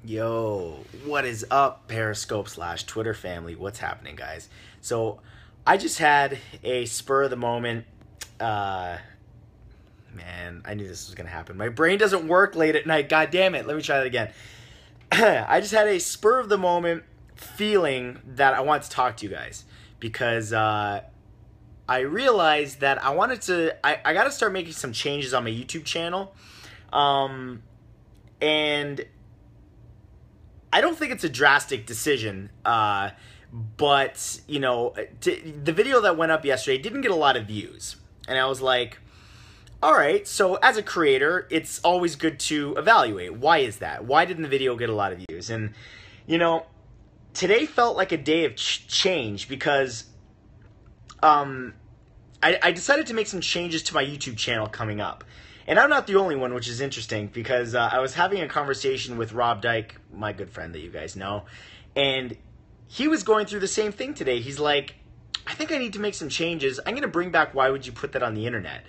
Yo, what is up, Periscope slash Twitter family? What's happening, guys? So, I just had a spur of the moment. Man, I knew this was gonna happen. My brain doesn't work late at night. God damn it! Let me try that again. I just had a spur of the moment feeling that I want to talk to you guys because I realized that I wanted to. I got to start making some changes on my YouTube channel, and I don't think it's a drastic decision, but, you know, the video that went up yesterday didn't get a lot of views. And I was like, all right, so as a creator, it's always good to evaluate. Why is that? Why didn't the video get a lot of views? And, you know, today felt like a day of change because I decided to make some changes to my YouTube channel coming up. And I'm not the only one, which is interesting, because I was having a conversation with Rob Dyke, my good friend that you guys know, and he was going through the same thing today. He's like, I think I need to make some changes. I'm going to bring back Why Would You Put That on the Internet?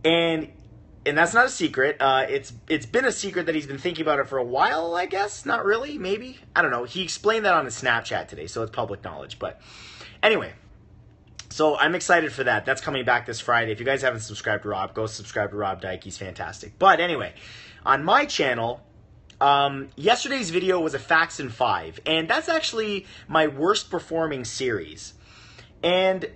And that's not a secret. It's been a secret that he's been thinking about it for a while, I guess. Not really, maybe. I don't know. He explained that on his Snapchat today, so it's public knowledge. But anyway. So I'm excited for that. That's coming back this Friday. If you guys haven't subscribed to Rob, go subscribe to Rob Dyke. He's fantastic. But anyway, on my channel, yesterday's video was a Facts in 5. And that's actually my worst performing series. And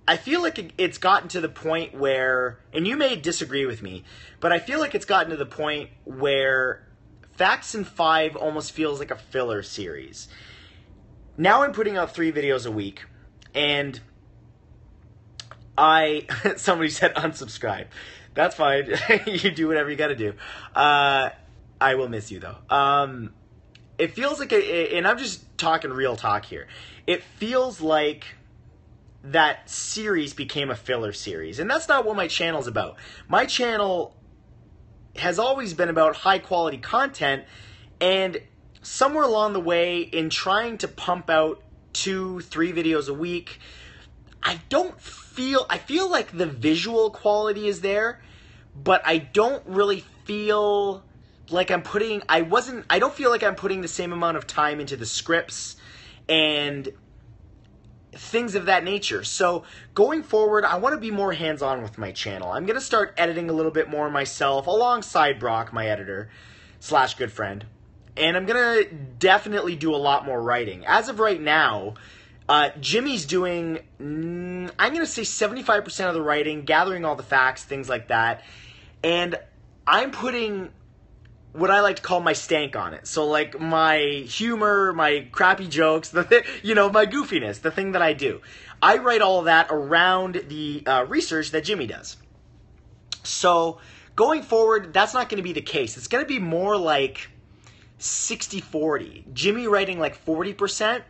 I feel like it's gotten to the point where, and you may disagree with me, but I feel like it's gotten to the point where Facts in 5 almost feels like a filler series. Now I'm putting out 3 videos a week. And somebody said unsubscribe. That's fine. You do whatever you gotta do. I will miss you though. It feels like, and I'm just talking real talk here. It feels like that series became a filler series. And that's not what my channel's about. My channel has always been about high quality content, and somewhere along the way in trying to pump out 2-3 videos a week, I feel like the visual quality is there, but I don't really feel like I don't feel like I'm putting the same amount of time into the scripts and things of that nature. So going forward, I want to be more hands-on with my channel. I'm going to start editing a little bit more myself alongside Brock, my editor / good friend. And I'm going to definitely do a lot more writing. As of right now, Jimmy's doing, I'm going to say 75% of the writing, gathering all the facts, things like that. And I'm putting what I like to call my stank on it. So like my humor, my crappy jokes, my goofiness, the thing that I do. I write all of that around the research that Jimmy does. So going forward, that's not going to be the case. It's going to be more like 60-40. Jimmy writing like 40%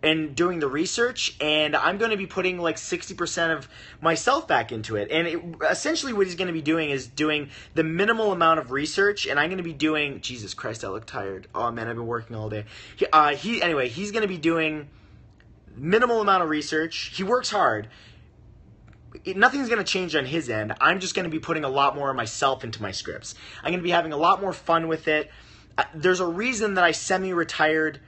and doing the research, and I'm going to be putting like 60% of myself back into it. And essentially what he's going to be doing is doing the minimal amount of research, and I'm going to be doing, Jesus Christ, I look tired. Oh man, I've been working all day. He's going to be doing minimal amount of research. He works hard. Nothing's going to change on his end. I'm just going to be putting a lot more of myself into my scripts. I'm going to be having a lot more fun with it. There's a reason that I semi-retired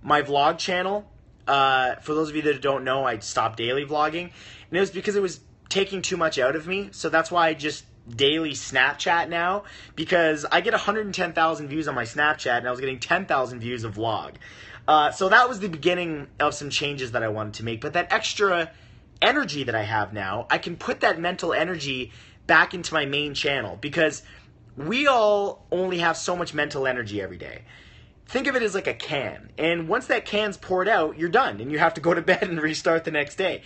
my vlog channel. For those of you that don't know, I stopped daily vlogging. And it was because it was taking too much out of me. So that's why I just daily Snapchat now. Because I get 110,000 views on my Snapchat, and I was getting 10,000 views of vlog. So that was the beginning of some changes that I wanted to make. But that extra energy that I have now, I can put that mental energy back into my main channel. Because we all only have so much mental energy every day. Think of it as like a can. And once that can's poured out, you're done. And you have to go to bed and restart the next day.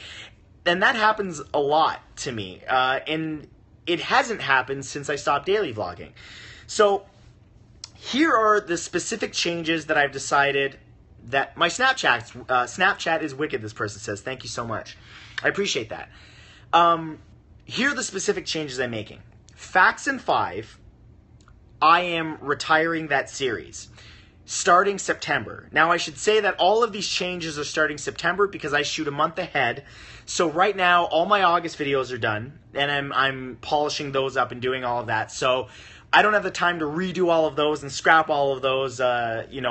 And that happens a lot to me. And it hasn't happened since I stopped daily vlogging. So here are the specific changes that I've decided that my Snapchat is wicked, this person says. Thank you so much. I appreciate that. Here are the specific changes I'm making. Facts in 5. I am retiring that series starting September. Now, I should say that all of these changes are starting September because I shoot a month ahead. So right now, all my August videos are done, and I'm polishing those up and doing all of that. So I don't have the time to redo all of those and scrap all of those,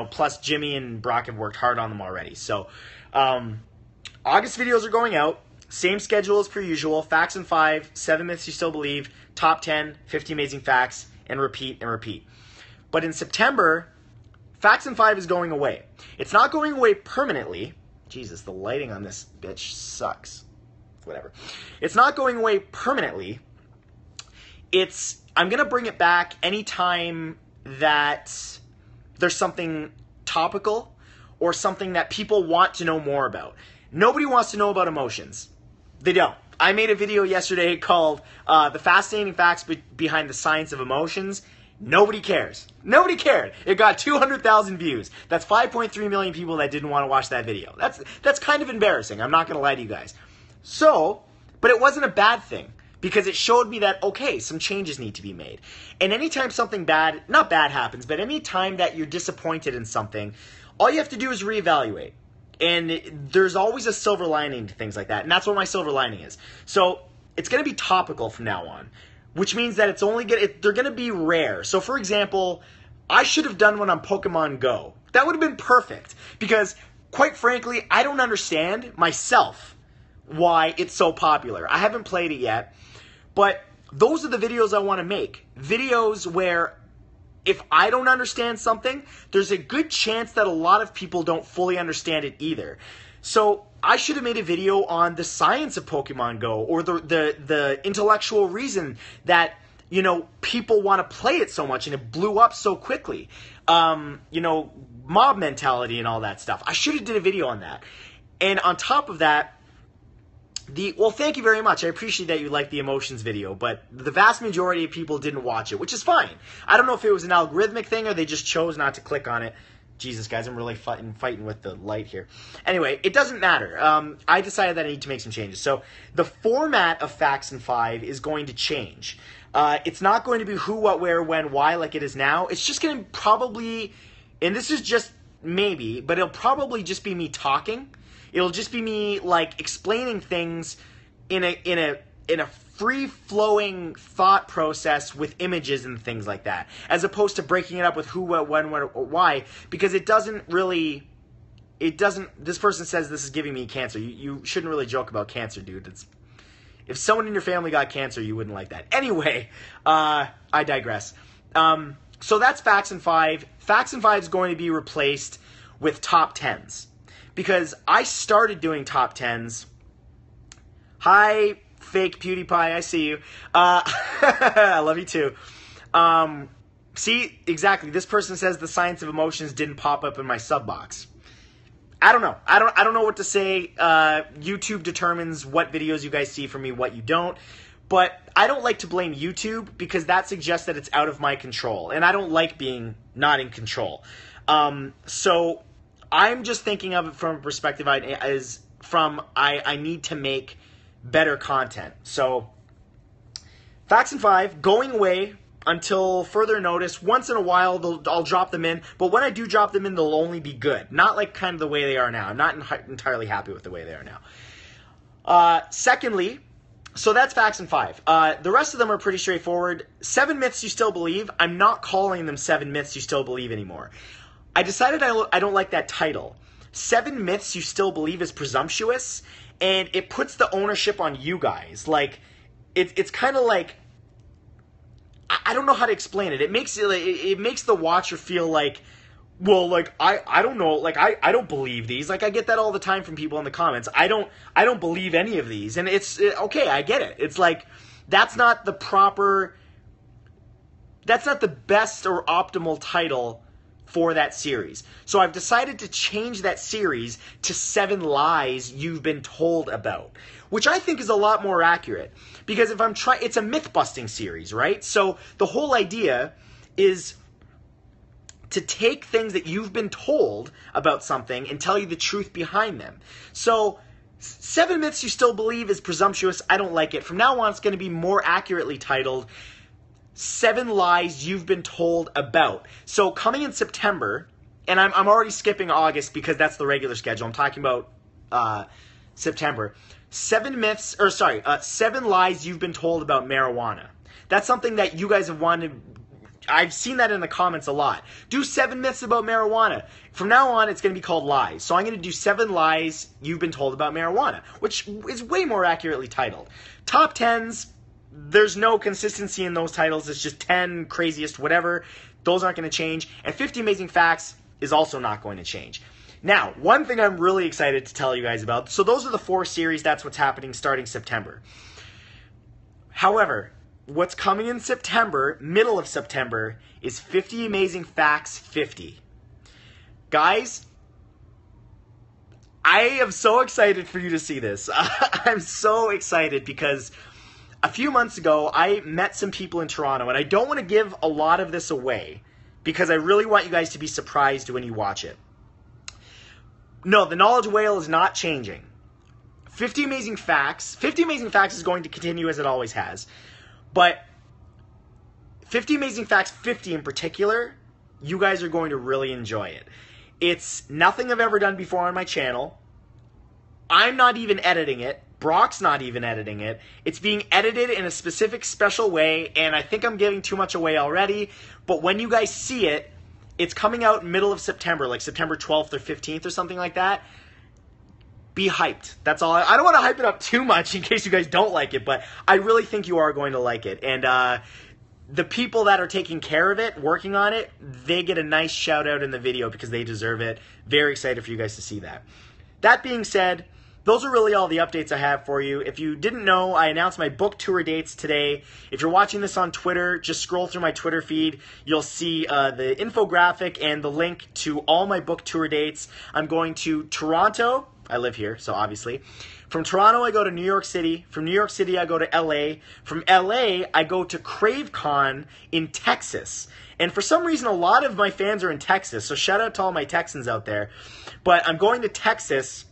plus Jimmy and Brock have worked hard on them already. So, August videos are going out. Same schedule as per usual. Facts and 5, 7 myths you still believe, top 10, 50 amazing facts, and repeat and repeat. But in September, Facts and 5 is going away. It's not going away permanently. Jesus, the lighting on this bitch sucks. Whatever. It's not going away permanently. I'm going to bring it back anytime that there's something topical or something that people want to know more about. Nobody wants to know about emotions. They don't. I made a video yesterday called The Fascinating Facts Behind the Science of Emotions. Nobody cares. Nobody cared. It got 200,000 views. That's 5.3 million people that didn't want to watch that video. That's kind of embarrassing. I'm not going to lie to you guys. So, but it wasn't a bad thing because it showed me that, okay, some changes need to be made. And anytime something bad, not bad happens, but anytime that you're disappointed in something, all you have to do is reevaluate. And there's always a silver lining to things like that. And that's what my silver lining is. So it's going to be topical from now on, which means that they're going to be rare. So for example, I should have done one on Pokemon Go. That would have been perfect because quite frankly, I don't understand myself why it's so popular. I haven't played it yet, but those are the videos I want to make. Videos where if I don't understand something, there's a good chance that a lot of people don't fully understand it either. So I should have made a video on the science of Pokemon Go or the intellectual reason that, people want to play it so much and it blew up so quickly. Mob mentality and all that stuff. I should have did a video on that. And on top of that, thank you very much. I appreciate that you liked the emotions video, but the vast majority of people didn't watch it, which is fine. I don't know if it was an algorithmic thing or they just chose not to click on it. Jesus, guys, I'm really fighting with the light here. Anyway, it doesn't matter. I decided that I need to make some changes. So the format of Facts and 5 is going to change. It's not going to be who, what, where, when, why like it is now. It's just going to probably, and this is just maybe, but it'll probably just be me talking. It'll just be me explaining things in a free-flowing thought process with images and things like that, as opposed to breaking it up with who, what, when, or why, because it doesn't. This person says this is giving me cancer. You shouldn't really joke about cancer, dude. If someone in your family got cancer, you wouldn't like that. Anyway, I digress. So that's Facts and 5. Facts and 5 is going to be replaced with top 10s. Because I started doing top 10s. Hi, fake PewDiePie, I see you. I love you too. See, exactly. This person says the science of emotions didn't pop up in my sub box. I don't know. I don't know what to say. YouTube determines what videos you guys see from me, what you don't. But I don't like to blame YouTube because that suggests that it's out of my control. And I don't like being not in control. So I'm just thinking of it from a perspective I need to make better content. So Facts and 5 going away until further notice. Once in a while I'll drop them in, but when I do drop them in, they'll only be good. Not like kind of the way they are now. I'm not entirely happy with the way they are now. Secondly, so that's Facts and 5. The rest of them are pretty straightforward. 7 myths you still believe. I'm not calling them 7 myths you still believe anymore. I decided I don't like that title. 7 myths you still believe is presumptuous, and it puts the ownership on you guys. It's kind of like, I don't know how to explain it. It makes the watcher feel like, well, I don't know, I don't believe these. I get that all the time from people in the comments. I don't believe any of these, and okay, I get it. It's that's not the best or optimal title for that series. So I've decided to change that series to 7 lies you've been told about, which I think is a lot more accurate. Because it's a myth-busting series, right? So the whole idea is to take things that you've been told about something and tell you the truth behind them. So 7 myths you still believe is presumptuous. I don't like it. From now on, it's going to be more accurately titled 7 lies you've been told about. So coming in September, and I'm already skipping August because that's the regular schedule. I'm talking about September. 7 lies you've been told about marijuana. That's something that you guys have wanted I've seen that in the comments a lot. Do 7 myths about marijuana. From now on, it's going to be called lies. So I'm going to do 7 lies you've been told about marijuana, which is way more accurately titled. Top 10s, there's no consistency in those titles. It's just 10 craziest whatever. Those aren't going to change. And 50 amazing facts is also not going to change. Now, one thing I'm really excited to tell you guys about. So those are the 4 series. That's what's happening starting September. However, what's coming in September, middle of September, is 50 Amazing Facts 50. Guys, I am so excited for you to see this. I'm so excited because a few months ago, I met some people in Toronto, and I don't want to give a lot of this away because I really want you guys to be surprised when you watch it. No, the Knowledge Whale is not changing. 50 Amazing Facts is going to continue as it always has. But 50 Amazing Facts 50 in particular, you guys are going to really enjoy it. It's nothing I've ever done before on my channel. I'm not even editing it. Brock's not even editing it. It's being edited in a specific special way, and I think I'm giving too much away already. But when you guys see it, it's coming out middle of September, like September 12th or 15th or something like that. Be hyped. That's all. I don't want to hype it up too much in case you guys don't like it, but I really think you are going to like it. And the people that are taking care of it, working on it, they get a nice shout out in the video because they deserve it. Very excited for you guys to see that. That being said, those are really all the updates I have for you. If you didn't know, I announced my book tour dates today. If you're watching this on Twitter, just scroll through my Twitter feed. You'll see the infographic and the link to all my book tour dates. I'm going to Toronto. I live here, so obviously. From Toronto, I go to New York City. From New York City, I go to LA. From LA, I go to CraveCon in Texas. And for some reason, a lot of my fans are in Texas, so shout out to all my Texans out there. But I'm going to Texas.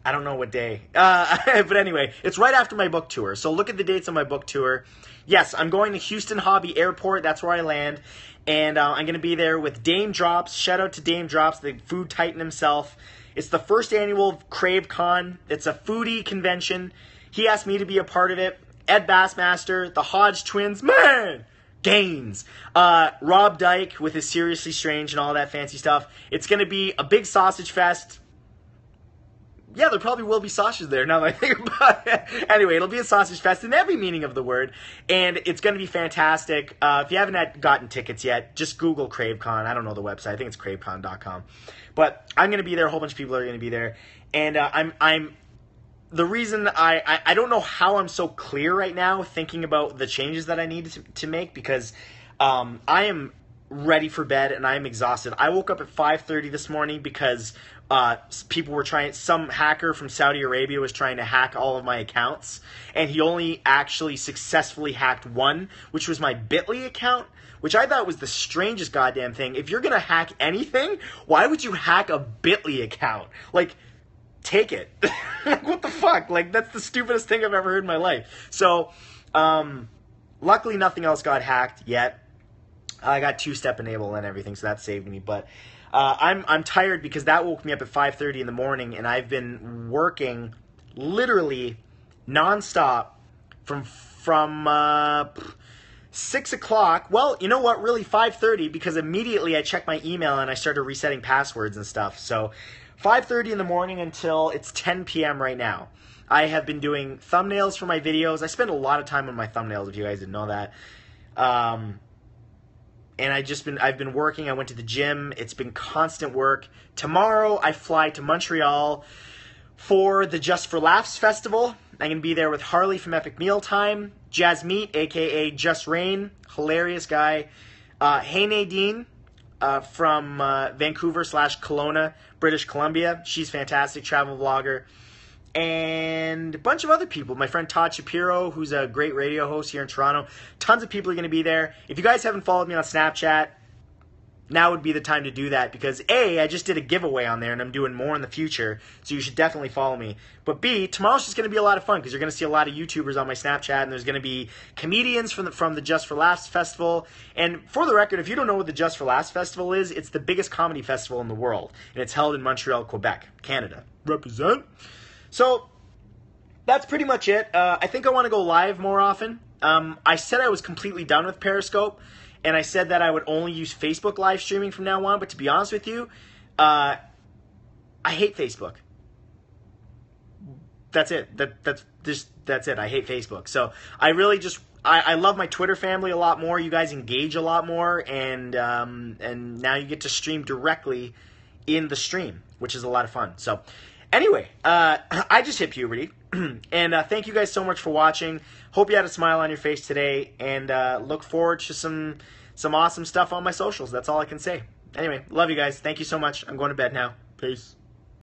I don't know what day. But anyway, it's right after my book tour. So look at the dates on my book tour. Yes, I'm going to Houston Hobby Airport. That's where I land. And I'm going to be there with Dame Drops. Shout out to Dame Drops, the food titan himself. It's the first annual CraveCon. It's a foodie convention. He asked me to be a part of it. Ed Bassmaster, the Hodge twins, man, Gaines, Rob Dyke with his Seriously Strange and all that fancy stuff. It's going to be a big sausage fest. Yeah, there probably will be sausages there now that I think about it. Anyway, it'll be a sausage fest in every meaning of the word, and it's going to be fantastic. If you haven't gotten tickets yet, just Google CraveCon. I don't know the website. I think it's cravecon.com. But I'm going to be there. A whole bunch of people are going to be there. And I'm the reason I don't know how I'm so clear right now thinking about the changes that I need to make because I am ready for bed and I am exhausted. I woke up at 5:30 this morning because people were some hacker from Saudi Arabia was trying to hack all of my accounts, and he only actually successfully hacked one, which was my Bitly account, which I thought was the strangest goddamn thing. If you're going to hack anything, why would you hack a Bitly account? Like, take it. Like, what the fuck? Like, that's the stupidest thing I've ever heard in my life. So, luckily nothing else got hacked yet. I got two-step enable and everything, so that saved me, but I'm tired because that woke me up at 5:30 in the morning, and I've been working literally nonstop from 6 o'clock. Well, you know what? Really 5:30 because immediately I checked my email and I started resetting passwords and stuff. So 5:30 in the morning until it's 10 p.m. right now. I have been doing thumbnails for my videos. I spend a lot of time on my thumbnails, if you guys didn't know that. And I've been working. I went to the gym. It's been constant work. Tomorrow I fly to Montreal for the Just for Laughs Festival. I'm going to be there with Harley from Epic Mealtime, Jazz Meat, a.k.a. Just Rain, hilarious guy, Hey Nadine from Vancouver/Kelowna, British Columbia. She's fantastic, travel vlogger. And a bunch of other people. My friend Todd Shapiro, who's a great radio host here in Toronto. Tons of people are going to be there. If you guys haven't followed me on Snapchat, now would be the time to do that because A, I just did a giveaway on there and I'm doing more in the future, so you should definitely follow me. But B, tomorrow's just going to be a lot of fun because you're going to see a lot of YouTubers on my Snapchat, and there's going to be comedians from the Just for Laughs Festival. And for the record, if you don't know what the Just for Laughs Festival is, it's the biggest comedy festival in the world, and it's held in Montreal, Quebec, Canada. Represent. So that's pretty much it. I think I want to go live more often. I said I was completely done with Periscope, and I said that I would only use Facebook live streaming from now on. But to be honest with you, I hate Facebook. That's it. That's it. I hate Facebook. So I really just I love my Twitter family a lot more. You guys engage a lot more, and now you get to stream directly in the stream, which is a lot of fun. So anyway, I just hit puberty, and thank you guys so much for watching. Hope you had a smile on your face today, and look forward to some awesome stuff on my socials. That's all I can say. Anyway, love you guys. Thank you so much. I'm going to bed now. Peace.